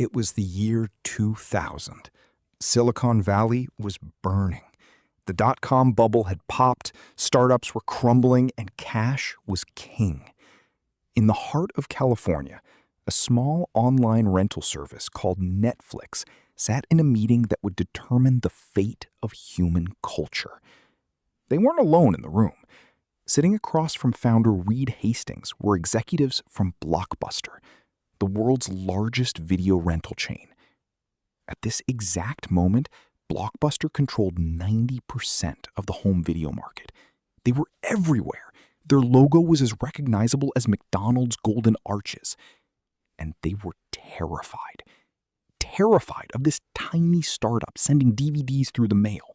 It was the year 2000. Silicon Valley was burning. The dot-com bubble had popped, startups were crumbling, and cash was king. In the heart of California, a small online rental service called Netflix sat in a meeting that would determine the fate of human culture. They weren't alone in the room. Sitting across from founder Reed Hastings were executives from Blockbuster, the world's largest video rental chain. At this exact moment, Blockbuster controlled 90% of the home video market. They were everywhere. Their logo was as recognizable as McDonald's golden arches. And they were terrified. Terrified of this tiny startup sending DVDs through the mail.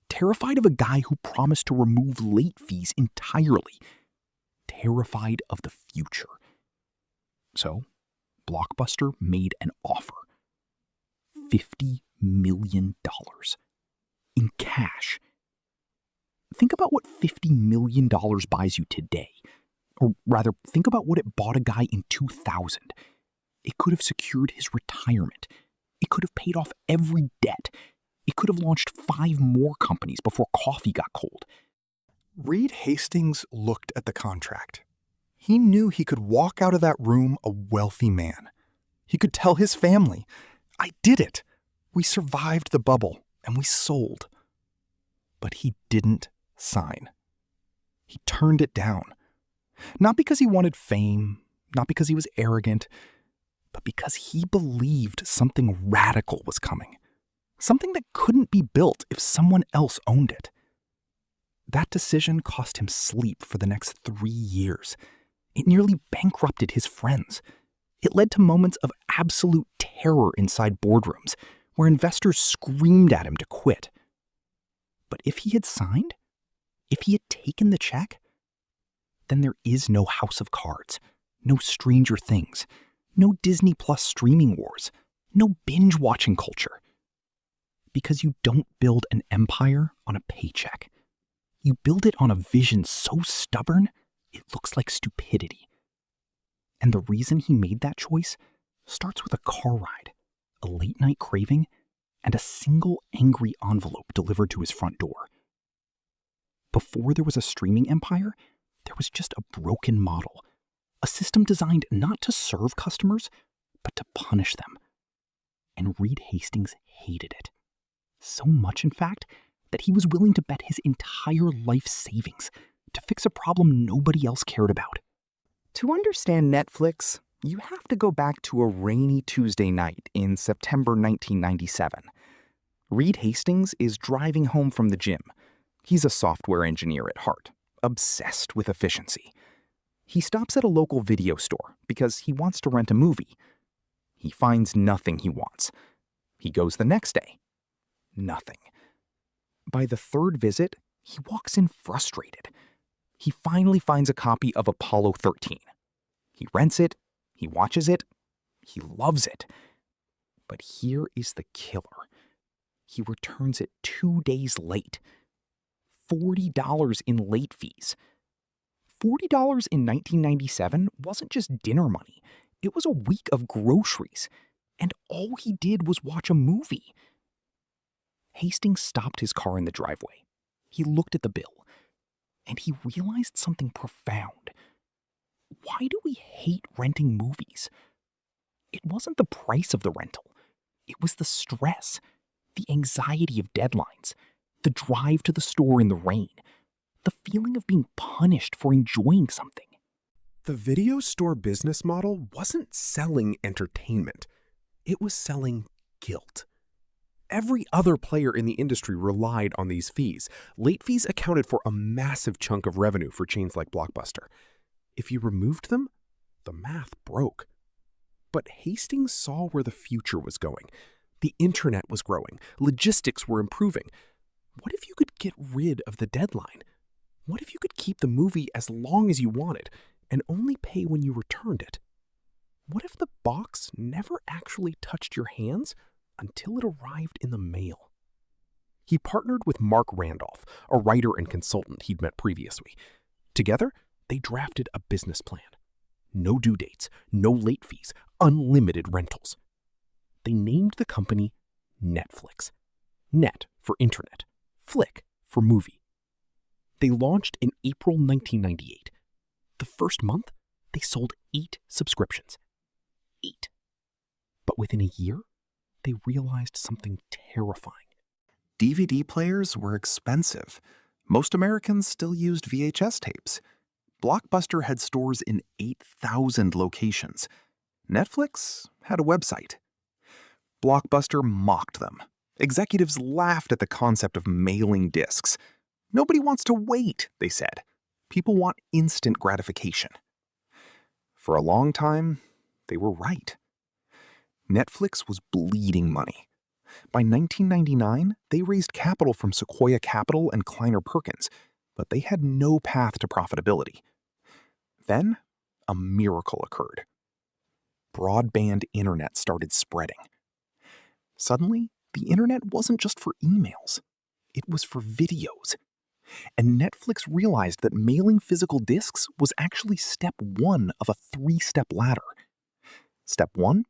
Terrified of a guy who promised to remove late fees entirely. Terrified of the future. So, Blockbuster made an offer. $50 million. In cash. Think about what $50 million buys you today. Or rather, think about what it bought a guy in 2000. It could have secured his retirement. It could have paid off every debt. It could have launched 5 more companies before coffee got cold. Reed Hastings looked at the contract. He knew he could walk out of that room a wealthy man. He could tell his family, "I did it. We survived the bubble and we sold." But he didn't sign. He turned it down. Not because he wanted fame, not because he was arrogant, but because he believed something radical was coming. Something that couldn't be built if someone else owned it. That decision cost him sleep for the next 3 years. It nearly bankrupted his friends. It led to moments of absolute terror inside boardrooms, where investors screamed at him to quit. But if he had signed, if he had taken the check, then there is no House of Cards, no Stranger Things, no Disney Plus streaming wars, no binge-watching culture. Because you don't build an empire on a paycheck. You build it on a vision so stubborn, it looks like stupidity. And the reason he made that choice starts with a car ride, a late-night craving, and a single angry envelope delivered to his front door. Before there was a streaming empire, there was just a broken model, a system designed not to serve customers, but to punish them. And Reed Hastings hated it. So much, in fact, that he was willing to bet his entire life savings to fix a problem nobody else cared about. To understand Netflix, you have to go back to a rainy Tuesday night in September 1997. Reed Hastings is driving home from the gym. He's a software engineer at heart, obsessed with efficiency. He stops at a local video store because he wants to rent a movie. He finds nothing he wants. He goes the next day. Nothing. By the 3rd visit, he walks in frustrated. He finally finds a copy of Apollo 13. He rents it, he watches it, he loves it. But here is the killer. He returns it 2 days late. $40 in late fees. $40 in 1997 wasn't just dinner money. It was a week of groceries. And all he did was watch a movie. Hastings stopped his car in the driveway. He looked at the bill, and he realized something profound. Why do we hate renting movies? It wasn't the price of the rental. It was the stress, the anxiety of deadlines, the drive to the store in the rain, the feeling of being punished for enjoying something. The video store business model wasn't selling entertainment. It was selling guilt. Every other player in the industry relied on these fees. Late fees accounted for a massive chunk of revenue for chains like Blockbuster. If you removed them, the math broke. But Hastings saw where the future was going. The internet was growing. Logistics were improving. What if you could get rid of the deadline? What if you could keep the movie as long as you wanted and only pay when you returned it? What if the box never actually touched your hands until it arrived in the mail? He partnered with Mark Randolph, a writer and consultant he'd met previously. Together, they drafted a business plan. No due dates, no late fees, unlimited rentals. they named the company Netflix. Net for internet, flick for movie. They launched in April 1998. The first month, they sold 8 subscriptions. 8. But within a year, they realized something terrifying. DVD players were expensive. Most Americans still used VHS tapes. Blockbuster had stores in 8,000 locations. Netflix had a website. Blockbuster mocked them. Executives laughed at the concept of mailing discs. Nobody wants to wait, they said. People want instant gratification. For a long time, they were right. Netflix was bleeding money. By 1999, they raised capital from Sequoia Capital and Kleiner Perkins, but they had no path to profitability. Then, a miracle occurred. Broadband internet started spreading. Suddenly, the internet wasn't just for emails. It was for videos. And Netflix realized that mailing physical discs was actually step 1 of a 3-step ladder. Step 1,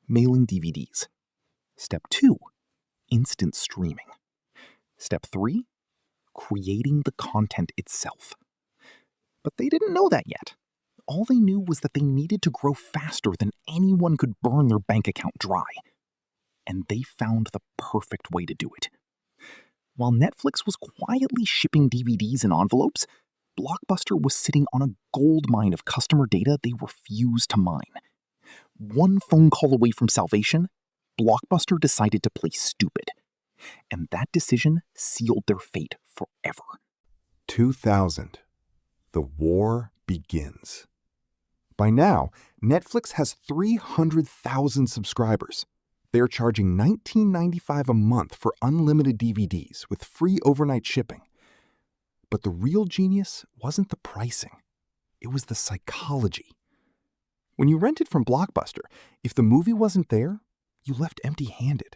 mailing DVDs. Step 2, instant streaming. Step 3, creating the content itself. But they didn't know that yet. All they knew was that they needed to grow faster than anyone could burn their bank account dry. And they found the perfect way to do it. While Netflix was quietly shipping DVDs in envelopes, Blockbuster was sitting on a goldmine of customer data they refused to mine. One phone call away from salvation, Blockbuster decided to play stupid. And that decision sealed their fate forever. 2000. The war begins. By now, Netflix has 300,000 subscribers. They're charging $19.95 a month for unlimited DVDs with free overnight shipping. But the real genius wasn't the pricing. It was the psychology. When you rented from Blockbuster, if the movie wasn't there, you left empty-handed.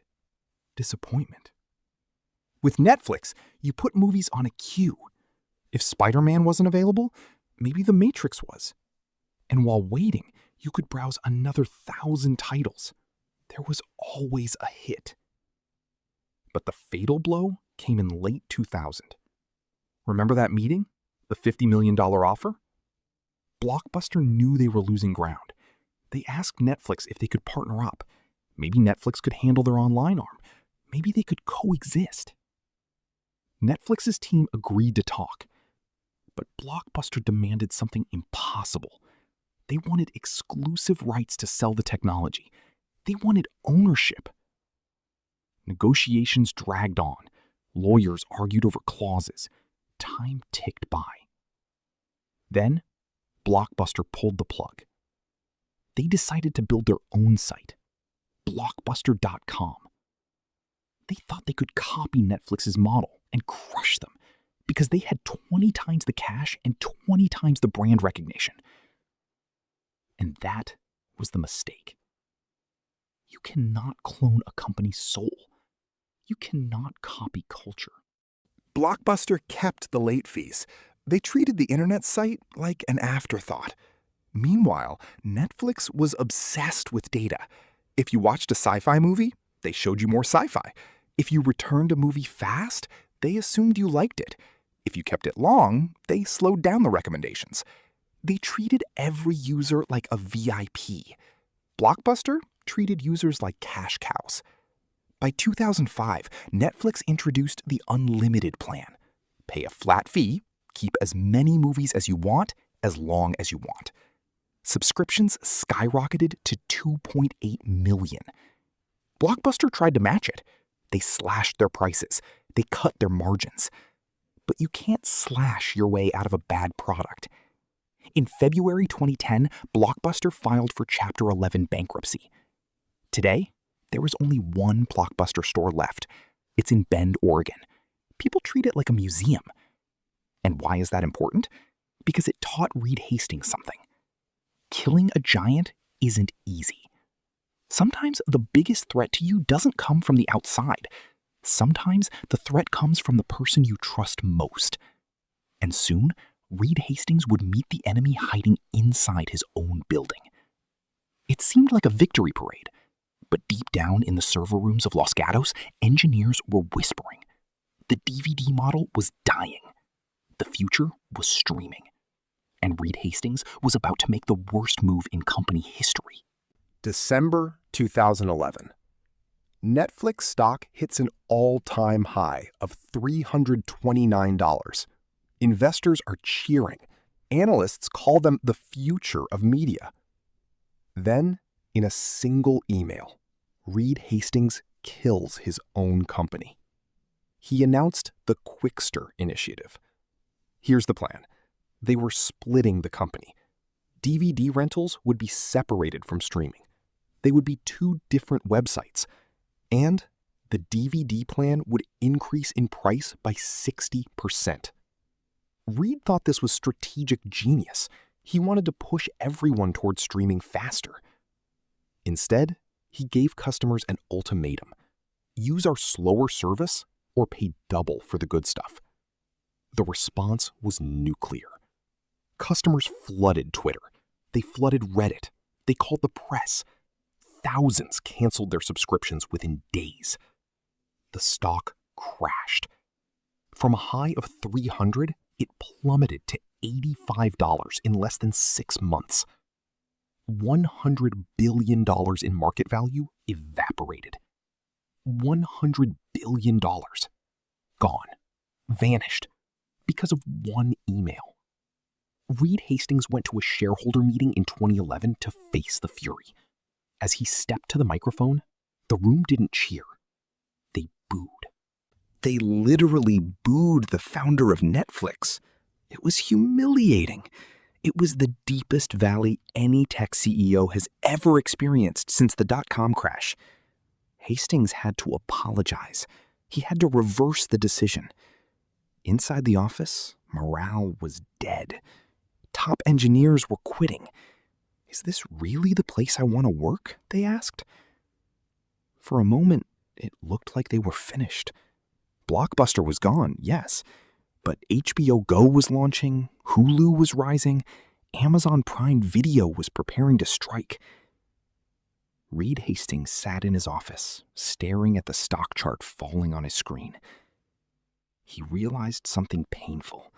Disappointment. With Netflix, you put movies on a queue. If Spider-Man wasn't available, maybe The Matrix was. And while waiting, you could browse another 1,000 titles. There was always a hit. But the fatal blow came in late 2000. Remember that meeting? The $50 million offer? Blockbuster knew they were losing ground. They asked Netflix if they could partner up. Maybe Netflix could handle their online arm. Maybe they could coexist. Netflix's team agreed to talk. But Blockbuster demanded something impossible. They wanted exclusive rights to sell the technology. They wanted ownership. Negotiations dragged on. Lawyers argued over clauses. Time ticked by. Then, Blockbuster pulled the plug. They decided to build their own site, Blockbuster.com. They thought they could copy Netflix's model and crush them because they had 20 times the cash and 20 times the brand recognition. And that was the mistake. You cannot clone a company's soul. You cannot copy culture. Blockbuster kept the late fees. They treated the internet site like an afterthought. Meanwhile, Netflix was obsessed with data. If you watched a sci-fi movie, they showed you more sci-fi. If you returned a movie fast, they assumed you liked it. If you kept it long, they slowed down the recommendations. They treated every user like a VIP. Blockbuster treated users like cash cows. By 2005, Netflix introduced the unlimited plan. Pay a flat fee, keep as many movies as you want, as long as you want. Subscriptions skyrocketed to 2.8 million. Blockbuster tried to match it. They slashed their prices. They cut their margins. But you can't slash your way out of a bad product. In February 2010, Blockbuster filed for Chapter 11 bankruptcy. Today, there is only one Blockbuster store left. It's in Bend, Oregon. People treat it like a museum. And why is that important? Because it taught Reed Hastings something. Killing a giant isn't easy. Sometimes the biggest threat to you doesn't come from the outside. Sometimes the threat comes from the person you trust most. And soon, Reed Hastings would meet the enemy hiding inside his own building. It seemed like a victory parade. But deep down in the server rooms of Los Gatos, engineers were whispering. The DVD model was dying. The future was streaming. And Reed Hastings was about to make the worst move in company history. December 2011. Netflix stock hits an all-time high of $329. Investors are cheering. Analysts call them the future of media. Then, in a single email, Reed Hastings kills his own company. He announced the Qwikster initiative. Here's the plan. They were splitting the company. DVD rentals would be separated from streaming. They would be two different websites. And the DVD plan would increase in price by 60%. Reed thought this was strategic genius. He wanted to push everyone towards streaming faster. Instead, he gave customers an ultimatum. Use our slower service or pay double for the good stuff. The response was nuclear. Customers flooded Twitter. They flooded Reddit. They called the press. Thousands canceled their subscriptions within days. The stock crashed. From a high of $300, it plummeted to $85 in less than 6 months. $100 billion in market value evaporated. $100 billion. Gone. Vanished. Because of one email. Reed Hastings went to a shareholder meeting in 2011 to face the fury. As he stepped to the microphone, the room didn't cheer. They booed. They literally booed the founder of Netflix. It was humiliating. It was the deepest valley any tech CEO has ever experienced since the dot-com crash. Hastings had to apologize. He had to reverse the decision. Inside the office, morale was dead. Top engineers were quitting. Is this really the place I want to work? They asked. For a moment, it looked like they were finished. Blockbuster was gone, yes, but HBO Go was launching, Hulu was rising, Amazon Prime Video was preparing to strike. Reed Hastings sat in his office, staring at the stock chart falling on his screen. He realized something painful.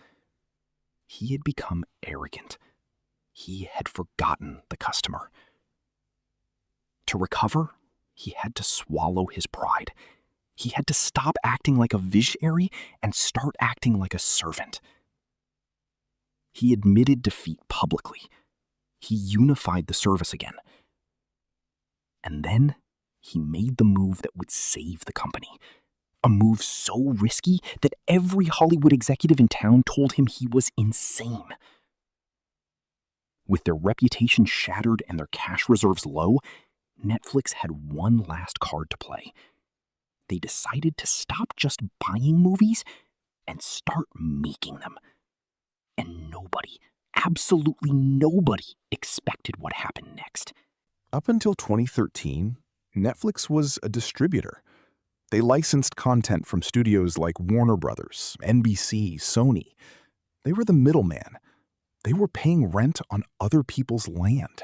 He had become arrogant. He had forgotten the customer. To recover, he had to swallow his pride. He had to stop acting like a visionary and start acting like a servant. He admitted defeat publicly. He unified the service again. And then he made the move that would save the company. A move so risky that every Hollywood executive in town told him he was insane. With their reputation shattered and their cash reserves low, Netflix had one last card to play. They decided to stop just buying movies and start making them. And nobody, absolutely nobody, expected what happened next. Up until 2013, Netflix was a distributor. They licensed content from studios like Warner Brothers, NBC, Sony. They were the middleman. They were paying rent on other people's land.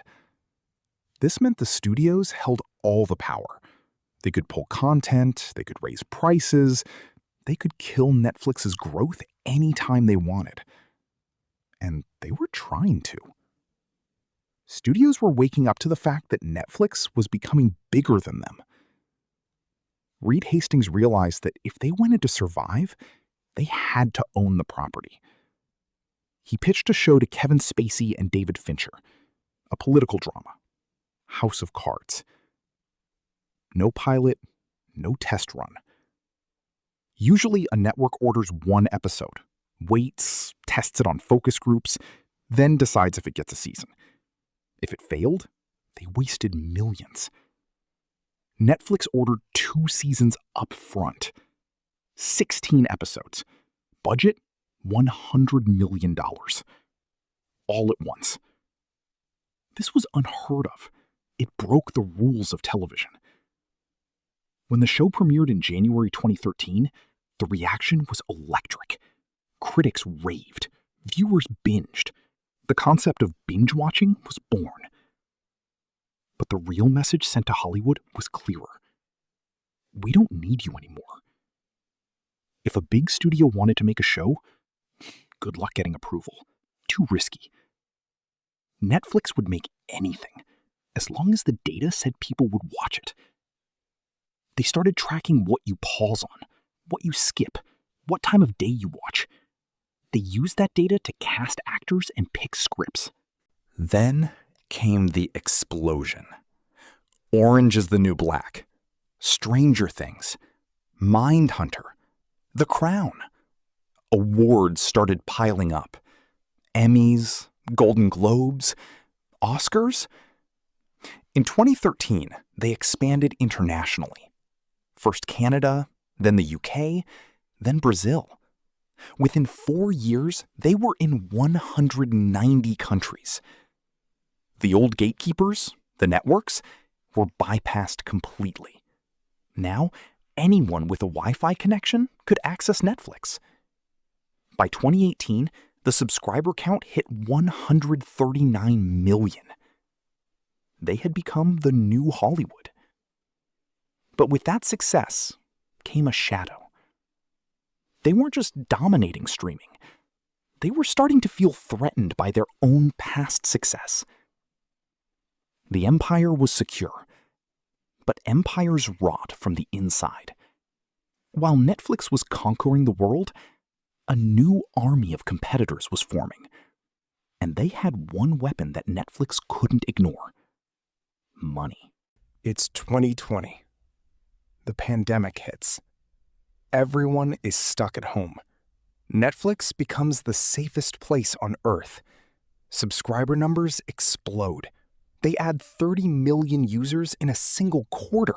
This meant the studios held all the power. They could pull content, they could raise prices, they could kill Netflix's growth anytime they wanted. And they were trying to. Studios were waking up to the fact that Netflix was becoming bigger than them. Reed Hastings realized that if they wanted to survive, they had to own the property. He pitched a show to Kevin Spacey and David Fincher, a political drama, House of Cards. No pilot, no test run. Usually a network orders one episode, waits, tests it on focus groups, then decides if it gets a season. If it failed, they wasted millions. Netflix ordered 2 seasons up front. 16 episodes. Budget, $100 million. All at once. This was unheard of. It broke the rules of television. When the show premiered in January 2013, the reaction was electric. Critics raved. Viewers binged. The concept of binge watching was born. But the real message sent to Hollywood was clearer. We don't need you anymore. If a big studio wanted to make a show, good luck getting approval. Too risky. Netflix would make anything, as long as the data said people would watch it. They started tracking what you pause on, what you skip, what time of day you watch. They used that data to cast actors and pick scripts. Then came the explosion. Orange is the New Black, Stranger Things, Mindhunter, The Crown. Awards started piling up. Emmys, Golden Globes, Oscars. In 2013, they expanded internationally. First Canada, then the UK, then Brazil. Within 4 years, they were in 190 countries. The old gatekeepers, the networks, were bypassed completely. Now, anyone with a Wi-Fi connection could access Netflix. By 2018, the subscriber count hit 139 million. They had become the new Hollywood. But with that success came a shadow. They weren't just dominating streaming. They were starting to feel threatened by their own past success. The empire was secure, but empires rot from the inside. While Netflix was conquering the world, a new army of competitors was forming, and they had one weapon that Netflix couldn't ignore: money. It's 2020. The pandemic hits. Everyone is stuck at home. Netflix becomes the safest place on Earth. Subscriber numbers explode. They add 30 million users in a single quarter.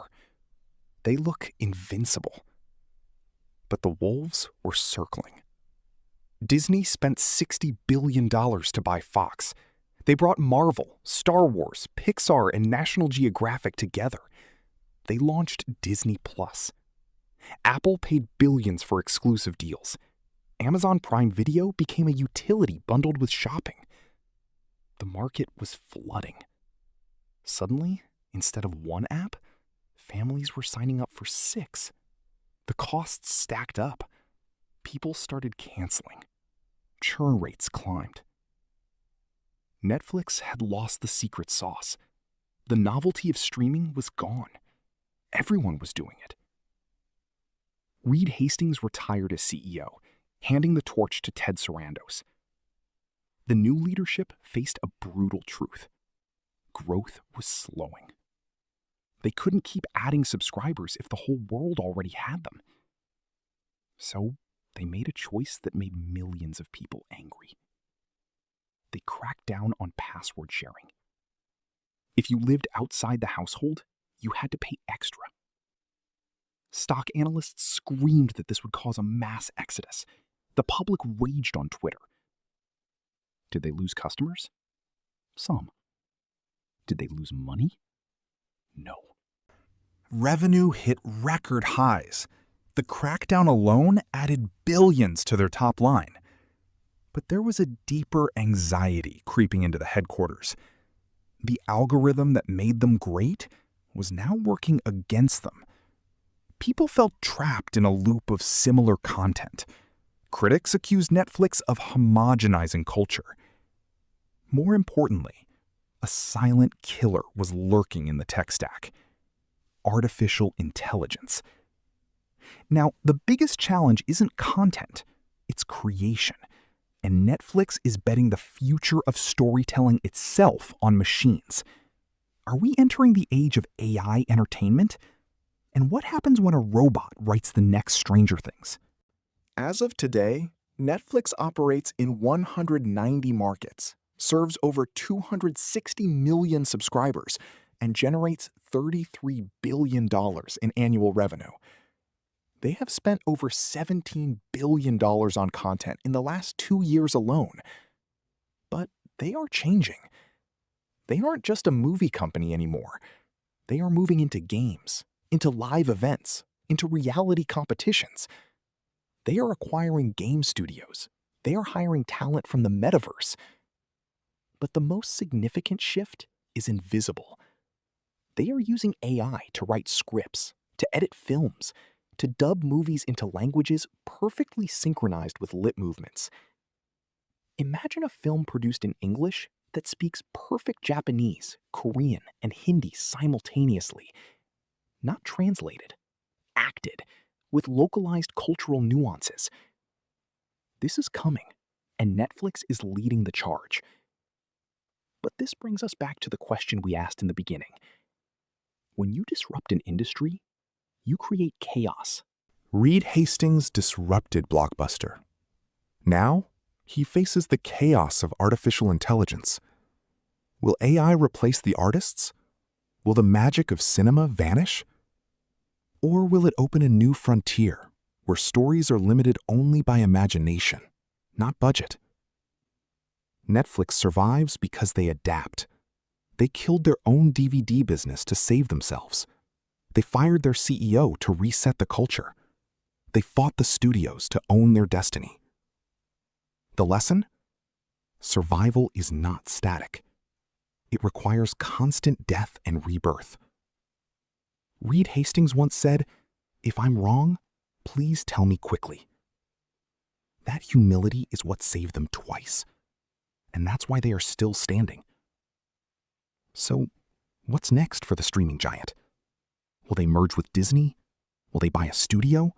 They look invincible. But the wolves were circling. Disney spent $60 billion to buy Fox. They brought Marvel, Star Wars, Pixar, and National Geographic together. They launched Disney+. Apple paid billions for exclusive deals. Amazon Prime Video became a utility bundled with shopping. The market was flooding. Suddenly, instead of one app, families were signing up for 6. The costs stacked up. People started canceling. Churn rates climbed. Netflix had lost the secret sauce. The novelty of streaming was gone. Everyone was doing it. Reed Hastings retired as CEO, handing the torch to Ted Sarandos. The new leadership faced a brutal truth. Growth was slowing. They couldn't keep adding subscribers if the whole world already had them. So they made a choice that made millions of people angry. They cracked down on password sharing. If you lived outside the household, you had to pay extra. Stock analysts screamed that this would cause a mass exodus. The public raged on Twitter. Did they lose customers? Some. Did they lose money? No. Revenue hit record highs. The crackdown alone added billions to their top line. But there was a deeper anxiety creeping into the headquarters. The algorithm that made them great was now working against them. People felt trapped in a loop of similar content. Critics accused Netflix of homogenizing culture. More importantly, a silent killer was lurking in the tech stack: artificial intelligence. Now, the biggest challenge isn't content, it's creation. And Netflix is betting the future of storytelling itself on machines. Are we entering the age of AI entertainment? And what happens when a robot writes the next Stranger Things? As of today, Netflix operates in 190 markets, serves over 260 million subscribers, and generates $33 billion in annual revenue. They have spent over $17 billion on content in the last 2 years alone. But they are changing. They aren't just a movie company anymore. They are moving into games, into live events, into reality competitions. They are acquiring game studios. They are hiring talent from the metaverse. But the most significant shift is invisible. They are using AI to write scripts, to edit films, to dub movies into languages perfectly synchronized with lip movements. Imagine a film produced in English that speaks perfect Japanese, Korean, and Hindi simultaneously. Not translated, acted, with localized cultural nuances. This is coming, and Netflix is leading the charge. But this brings us back to the question we asked in the beginning. When you disrupt an industry, you create chaos. Reed Hastings disrupted Blockbuster. Now, he faces the chaos of artificial intelligence. Will AI replace the artists? Will the magic of cinema vanish? Or will it open a new frontier where stories are limited only by imagination, not budget? Netflix survives because they adapt. They killed their own DVD business to save themselves. They fired their CEO to reset the culture. They fought the studios to own their destiny. The lesson? Survival is not static. It requires constant death and rebirth. Reed Hastings once said, "If I'm wrong, please tell me quickly." That humility is what saved them twice, and that's why they are still standing. So, what's next for the streaming giant? Will they merge with Disney? Will they buy a studio?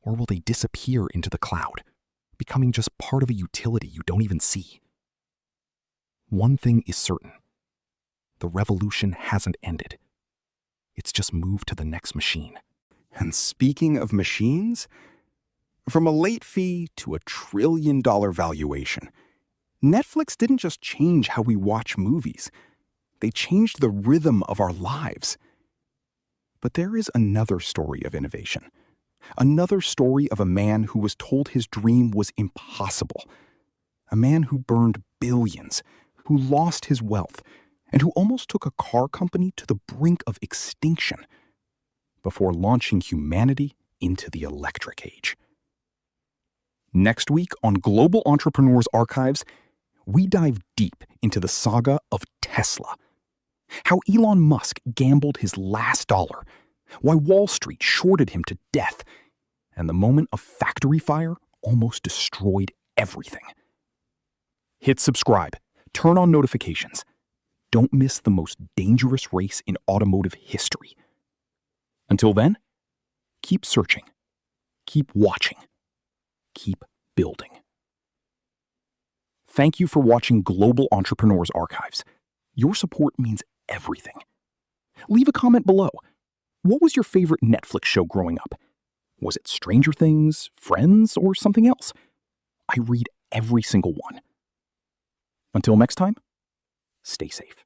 Or will they disappear into the cloud, becoming just part of a utility you don't even see? One thing is certain. The revolution hasn't ended. It's just moved to the next machine. And speaking of machines, from a late fee to a $1 trillion valuation, Netflix didn't just change how we watch movies. They changed the rhythm of our lives. But there is another story of innovation. Another story of a man who was told his dream was impossible. A man who burned billions, who lost his wealth, and who almost took a car company to the brink of extinction before launching humanity into the electric age. Next week on Global Entrepreneurs Archives, we dive deep into the saga of Tesla. How Elon Musk gambled his last dollar, why Wall Street shorted him to death, and the moment a factory fire almost destroyed everything. Hit subscribe, turn on notifications. Don't miss the most dangerous race in automotive history. Until then, keep searching, keep watching, keep building. Thank you for watching Global Entrepreneurs Archives. Your support means everything. Leave a comment below. What was your favorite Netflix show growing up? Was it Stranger Things, Friends, or something else? I read every single one. Until next time, stay safe.